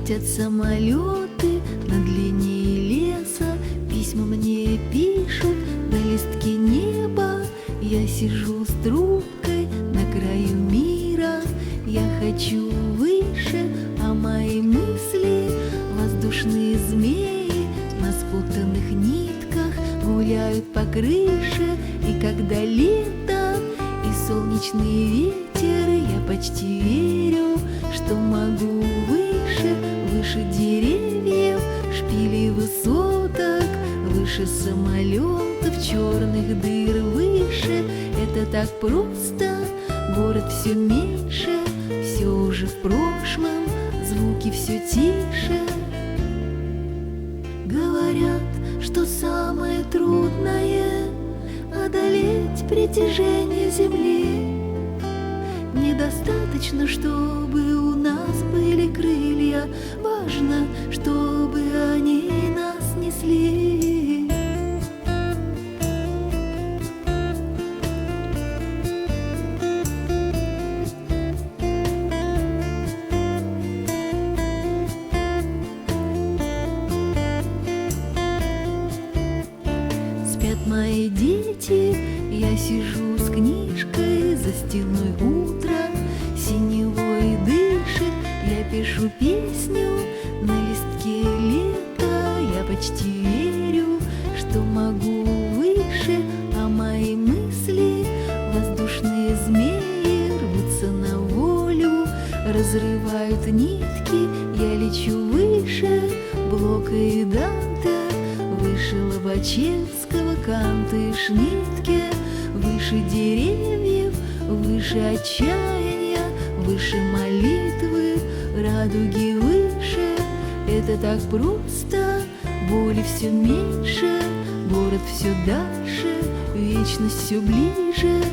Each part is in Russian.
Летят самолеты над линией леса, письма мне пишут на листке неба. Я сижу с трубкой на краю мира, я хочу выше, а мои мысли воздушные змеи на спутанных нитках гуляют по крыше. И когда лето и солнечный ветер, я почти верю, что могу выше деревьев, шпилей высоток, выше самолетов, черных дыр, выше. Это так просто, город все меньше, все уже в прошлом, звуки все тише. Говорят, что самое трудное — одолеть притяжение Земли. Недостаточно, чтобы у нас были крылья, важно, чтобы они нас несли. Спят мои дети, я сижу с книжкой за стеной, утро синевой дышит. Я пишу песню на листке лета, я почти верю, что могу выше, а мои мысли воздушные змеи рвутся на волю, разрывают нитки. Я лечу выше Блока и Данте, выше Лобачевского, Канта и Шнитке, выше деревьев, выше отчаяния, выше молитвы, радуги, выше. Это так просто, боли все меньше, город все дальше, вечность все ближе.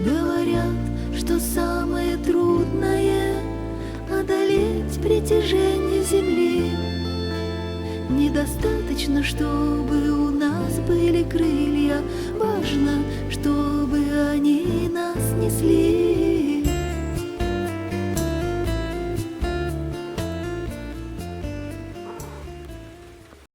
Говорят, что самое трудное — одолеть притяжение Земли. Недостаточно, чтобы у нас были крылья, важно, чтобы они нас несли.